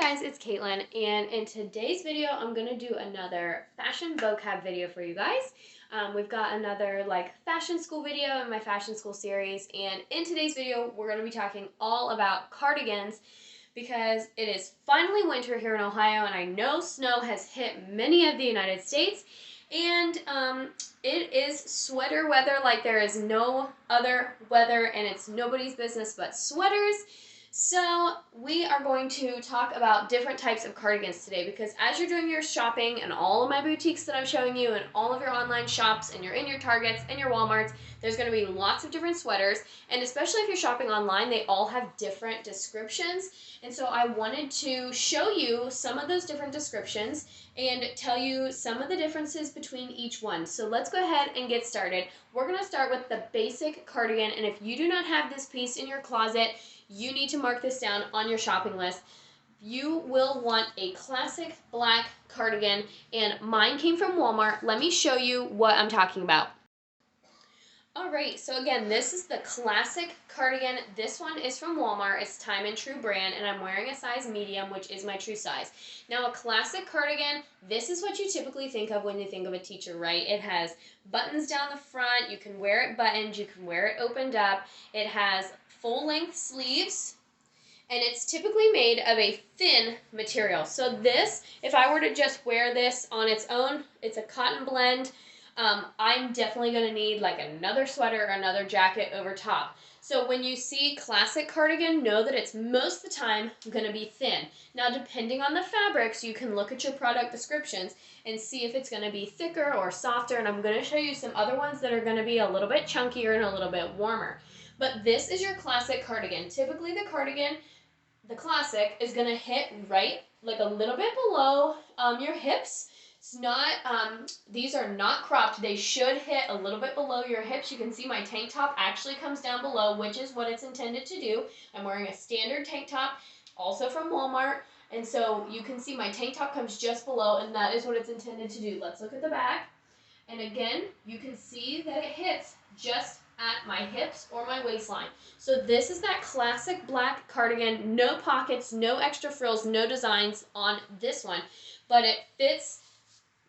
guys, it's Caitlin, and in today's video, I'm going to do another fashion vocab video for you guys. We've got another fashion school video in my fashion school series, and in today's video, we're going to be talking all about cardigans because it is finally winter here in Ohio, and I know snow has hit many of the United States, and it is sweater weather like there is no other weather, and it's nobody's business but sweaters. So we are going to talk about different types of cardigans today because as you're doing your shopping and all of my boutiques that I'm showing you and all of your online shops and you're in your Targets and your Walmarts, there's going to be lots of different sweaters, and especially if you're shopping online, they all have different descriptions. And so I wanted to show you some of those different descriptions and tell you some of the differences between each one. So let's go ahead and get started. We're going to start with the basic cardigan, and if you do not have this piece in your closet, you need to mark this down on your shopping list. You will want a classic black cardigan, and mine came from Walmart. Let me show you what I'm talking about. Alright, so again, this is the classic cardigan. This one is from Walmart. It's Time and True brand, and I'm wearing a size medium, which is my true size. Now, a classic cardigan, this is what you typically think of when you think of a teacher, right? It has buttons down the front. You can wear it buttoned. You can wear it opened up. It has full-length sleeves, and it's typically made of a thin material. So this, if I were to just wear this on its own, it's a cotton blend. I'm definitely going to need like another sweater or another jacket over top. So when you see classic cardigan, know that it's most of the time going to be thin. Now, depending on the fabrics, you can look at your product descriptions and see if it's going to be thicker or softer, and I'm going to show you some other ones that are going to be a little bit chunkier and a little bit warmer. But this is your classic cardigan. Typically the cardigan, the classic, is going to hit right like a little bit below your hips. It's not, these are not cropped. They should hit a little bit below your hips. You can see my tank top actually comes down below, which is what it's intended to do. I'm wearing a standard tank top, also from Walmart. And so you can see my tank top comes just below, and that is what it's intended to do. Let's look at the back. And again, you can see that it hits just at my hips or my waistline. So this is that classic black cardigan, no pockets, no extra frills, no designs on this one, but it fits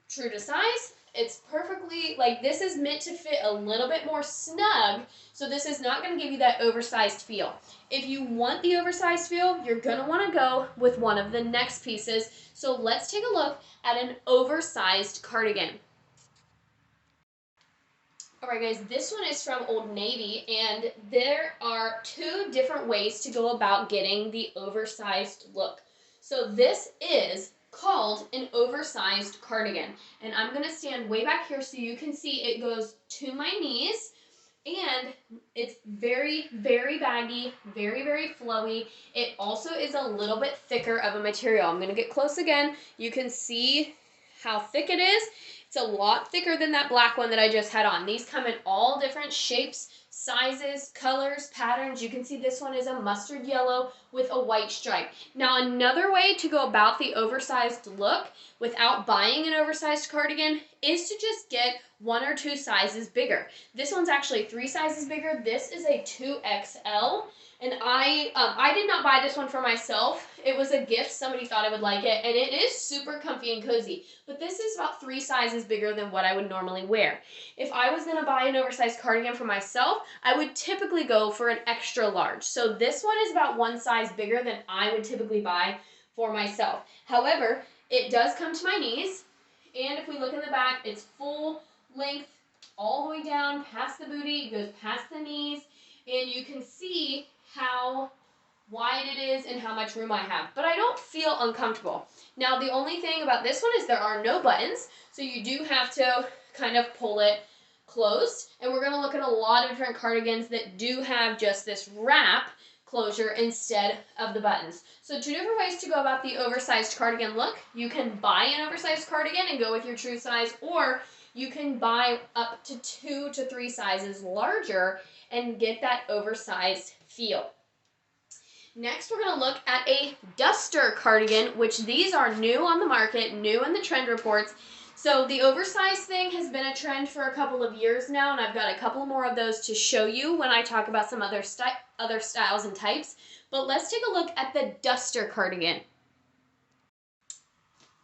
true to size. It's perfectly, this is meant to fit a little bit more snug, so this is not going to give you that oversized feel. If you want the oversized feel, you're going to want to go with one of the next pieces. So let's take a look at an oversized cardigan. Alright guys, this one is from Old Navy, and there are two different ways to go about getting the oversized look. So this is called an oversized cardigan, and I'm going to stand way back here so you can see it goes to my knees, and it's very, very baggy, very, very flowy. It also is a little bit thicker of a material. I'm going to get close again. You can see how thick it is. It's a lot thicker than that black one that I just had on. These come in all different shapes, sizes, colors, patterns. You can see this one is a mustard yellow with a white stripe. Now, another way to go about the oversized look without buying an oversized cardigan is to just get one or two sizes bigger. This one's actually 3 sizes bigger. This is a 2XL. And I did not buy this one for myself. It was a gift. Somebody thought I would like it, and it is super comfy and cozy. But this is about 3 sizes bigger than what I would normally wear. If I was going to buy an oversized cardigan for myself, I would typically go for an extra large. So this one is about 1 size bigger than I would typically buy for myself. However, it does come to my knees, and if we look in the back, it's full length all the way down past the booty. It goes past the knees, and you can see how wide it is and how much room I have, but I don't feel uncomfortable. Now, the only thing about this one is there are no buttons, so you do have to kind of pull it closed, and we're going to look at a lot of different cardigans that do have just this wrap closure instead of the buttons. So 2 different ways to go about the oversized cardigan look. You can buy an oversized cardigan and go with your true size, or you can buy up to 2 to 3 sizes larger and get that oversized feel. Next, we're going to look at a duster cardigan, which these are new on the market, new in the trend reports. So the oversized thing has been a trend for a couple of years now, and I've got a couple more of those to show you when I talk about some other styles and types. But let's take a look at the duster cardigan.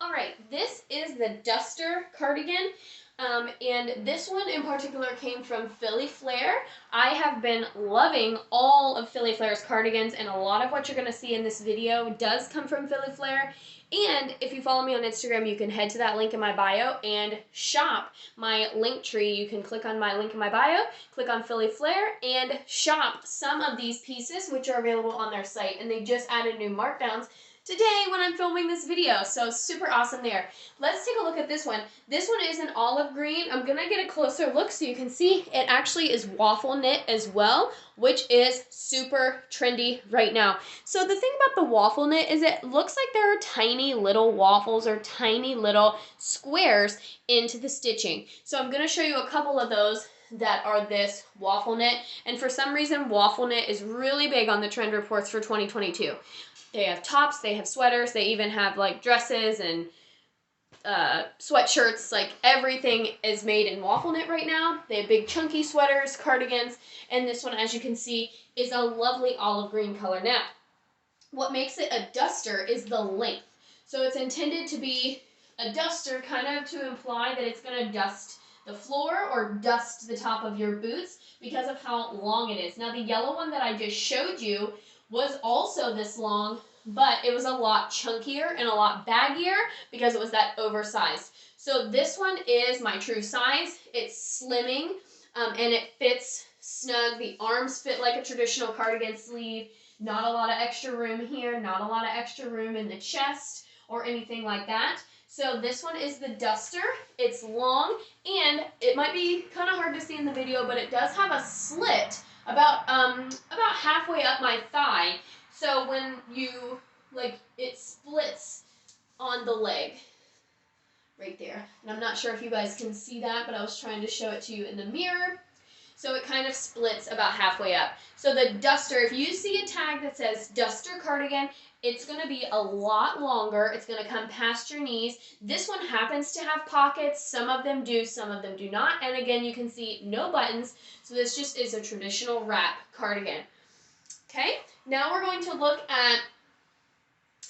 All right, this is the Duster cardigan. And this one in particular came from Philly Flair. I have been loving all of Philly Flair's cardigans, and a lot of what you're going to see in this video does come from Philly Flair. And if you follow me on Instagram, you can head to that link in my bio and shop my link tree. You can click on my link in my bio, click on Philly Flair, and shop some of these pieces, which are available on their site. And they just added new markdowns today when I'm filming this video, so super awesome there. Let's take a look at this one. This one is an olive green. I'm gonna get a closer look so you can see it actually is waffle knit as well, which is super trendy right now. So the thing about the waffle knit is it looks like there are tiny little waffles or tiny little squares into the stitching. So I'm gonna show you a couple of those that are this waffle knit, and for some reason waffle knit is really big on the trend reports for 2022. They have tops, they have sweaters, they even have like dresses and sweatshirts. Like everything is made in waffle knit right now. They have big chunky sweaters, cardigans, and this one, as you can see, is a lovely olive green color. Now, what makes it a duster is the length. So it's intended to be a duster, kind of to imply that it's going to dust the floor or dust the top of your boots because of how long it is. Now, the yellow one that I just showed you was also this long, but it was a lot chunkier and a lot baggier because it was that oversized. So this one is my true size. It's slimming and it fits snug. The arms fit like a traditional cardigan sleeve. Not a lot of extra room here, not a lot of extra room in the chest or anything like that. So this one is the duster. It's long and it might be kind of hard to see in the video, but it does have a slit about halfway up my thigh. So when you, like, it splits on the leg right there. And I'm not sure if you guys can see that, but I was trying to show it to you in the mirror. So it kind of splits about halfway up. So the duster, if you see a tag that says duster cardigan, it's going to be a lot longer. It's going to come past your knees. This one happens to have pockets. Some of them do, some of them do not. And again, you can see no buttons. So this just is a traditional wrap cardigan. Okay, now we're going to look at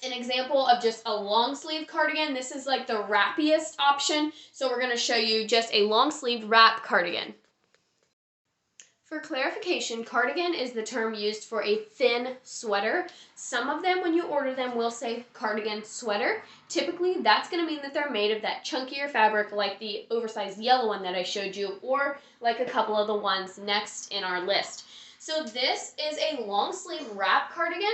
an example of just a long sleeve cardigan. This is like the wrappiest option. So we're going to show you just a long sleeve wrap cardigan. For clarification, cardigan is the term used for a thin sweater. Some of them, when you order them, will say cardigan sweater. Typically, that's going to mean that they're made of that chunkier fabric like the oversized yellow one that I showed you, or like a couple of the ones next in our list. So this is a long sleeve wrap cardigan,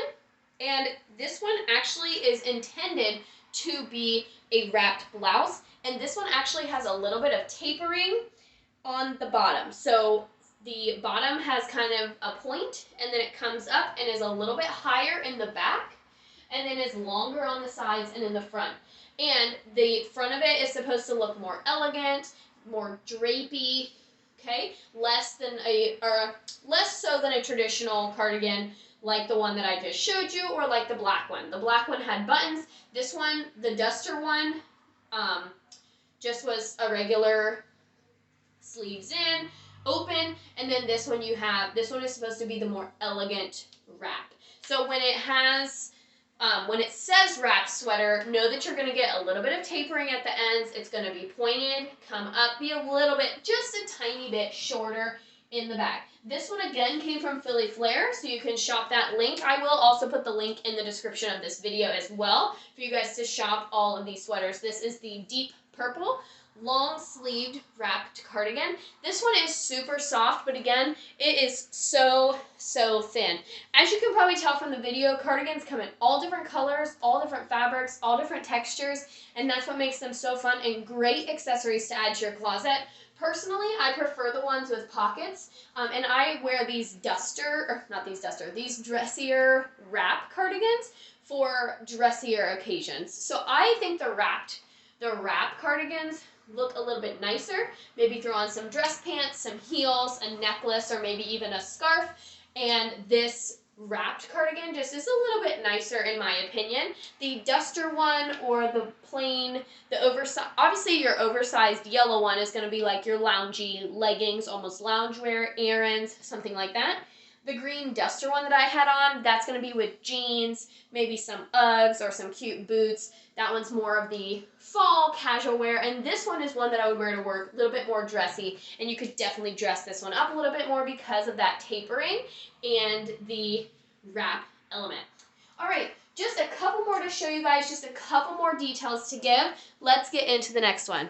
and this one actually is intended to be a wrapped blouse, and this one actually has a little bit of tapering on the bottom. So the bottom has kind of a point, and then it comes up and is a little bit higher in the back, and then is longer on the sides and in the front. And the front of it is supposed to look more elegant, more drapey, okay? Less so than a traditional cardigan like the one that I just showed you, or like the black one. The black one had buttons. This one, the duster one, just was a regular sleeves in, open, and then this one this one is supposed to be the more elegant wrap. So when it has, when it says wrap sweater, know that you're going to get a little bit of tapering at the ends. It's going to be pointed, come up, be a little bit, just a tiny bit shorter in the back. This one again came from Philly Flair, so you can shop that link. I will also put the link in the description of this video as well for you guys to shop all of these sweaters. This is the deep purple long sleeved wrapped cardigan. This one is super soft, but again, it is so thin. As you can probably tell from the video, cardigans come in all different colors, all different fabrics, all different textures, and that's what makes them so fun and great accessories to add to your closet. Personally, I prefer the ones with pockets, and I wear these these dressier wrap cardigans for dressier occasions. So I think the wrap cardigans look a little bit nicer. Maybe throw on some dress pants, some heels, a necklace, or maybe even a scarf, and this wrapped cardigan just is a little bit nicer in my opinion. The duster one or the plain, obviously your oversized yellow one is going to be like your loungy leggings, almost loungewear, errands, something like that. The green duster one that I had on, that's going to be with jeans, maybe some Uggs or some cute boots. That one's more of the fall casual wear, and this one is one that I would wear to work, a little bit more dressy, and you could definitely dress this one up a little bit more because of that tapering and the wrap element. All right, just a couple more to show you guys, just a couple more details to give. Let's get into the next one.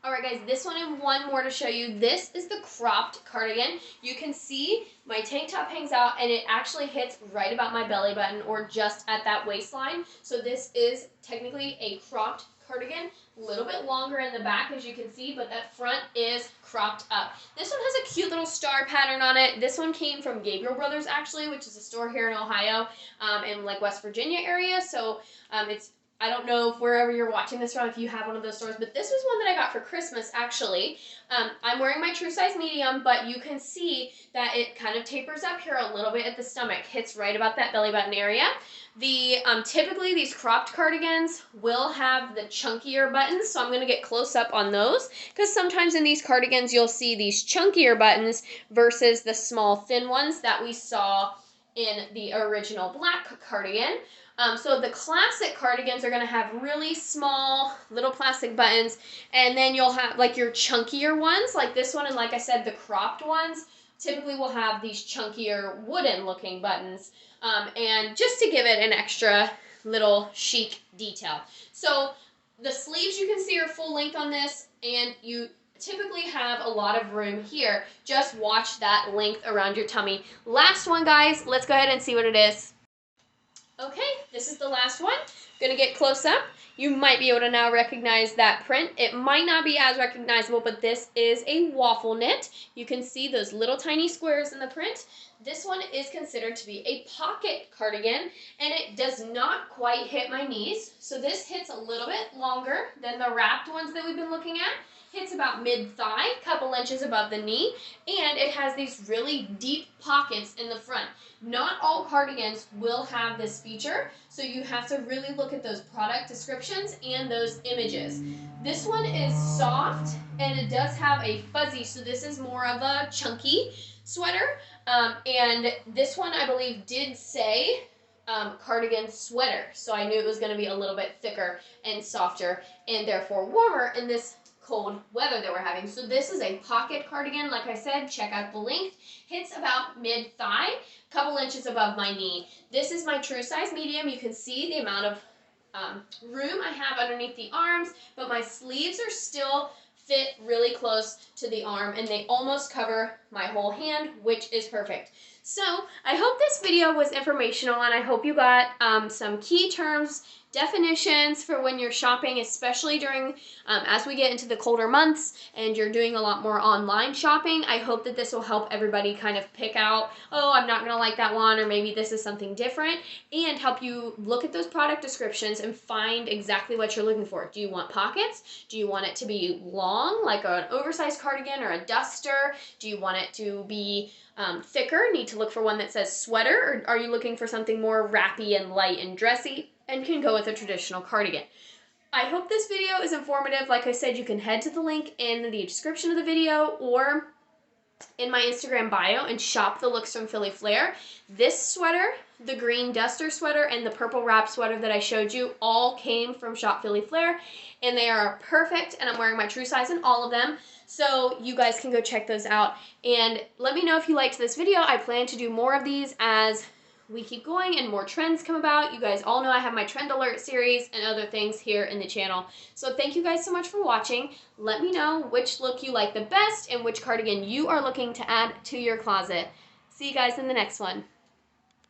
All right, guys, this one and one more to show you. This is the cropped cardigan. You can see my tank top hangs out, and it actually hits right about my belly button or just at that waistline. So this is technically a cropped cardigan, a little bit longer in the back, as you can see, but that front is cropped up. This one has a cute little star pattern on it. This one came from Gabriel Brothers, actually, which is a store here in Ohio, in like West Virginia area. So I don't know if wherever you're watching this from, if you have one of those stores, but this was one that I got for Christmas, actually. I'm wearing my true size medium, but you can see that it kind of tapers up here a little bit at the stomach, hits right about that belly button area. Typically these cropped cardigans will have the chunkier buttons, so I'm going to get close up on those, because sometimes in these cardigans you'll see these chunkier buttons versus the small thin ones that we saw in the original black cardigan. So the classic cardigans are going to have really small little plastic buttons, and then you'll have like your chunkier ones like this one, and like I said, the cropped ones typically will have these chunkier wooden looking buttons, and just to give it an extra little chic detail. So the sleeves, you can see, are full length on this, and you typically have a lot of room here. Just watch that length around your tummy. Last one, guys, let's go ahead and see what it is. Okay, this is the last one. Gonna get close up. You might be able to now recognize that print. It might not be as recognizable, but this is a waffle knit. You can see those little tiny squares in the print. This one is considered to be a pocket cardigan, and it does not quite hit my knees. So this hits a little bit longer than the wrapped ones that we've been looking at. Hits about mid-thigh, couple inches above the knee, and it has these really deep pockets in the front. Not all cardigans will have this feature, so you have to really look at those product descriptions and those images. This one is soft, and it does have a fuzzy, so this is more of a chunky sweater. And this one, I believe, did say cardigan sweater, so I knew it was going to be a little bit thicker and softer, and therefore warmer in this cold weather that we're having. So this is a pocket cardigan. Like I said, check out the length. Hits about mid-thigh, couple inches above my knee. This is my true size medium. You can see the amount of room I have underneath the arms, but my sleeves are still fit really close to the arm, and they almost cover my whole hand, which is perfect. So I hope this video was informational, and I hope you got some key terms, definitions for when you're shopping, especially during as we get into the colder months and you're doing a lot more online shopping. I hope that this will help everybody kind of pick out, oh, I'm not gonna like that one, or maybe this is something different, and help you look at those product descriptions and find exactly what you're looking for. Do you want pockets? Do you want it to be long, like an oversized cardigan or a duster? Do you want it to be thicker? Need to look for one that says sweater, or are you looking for something more wrappy and light and dressy and can go with a traditional cardigan? I hope this video is informative. Like I said, you can head to the link in the description of the video or in my Instagram bio and shop the looks from Philly Flair. This sweater, the green duster sweater, and the purple wrap sweater that I showed you all came from Shop Philly Flair, and they are perfect, and I'm wearing my true size in all of them. So you guys can go check those out, and let me know if you liked this video. I plan to do more of these as we keep going and more trends come about. You guys all know I have my trend alert series and other things here in the channel. So thank you guys so much for watching. Let me know which look you like the best and which cardigan you are looking to add to your closet. See you guys in the next one.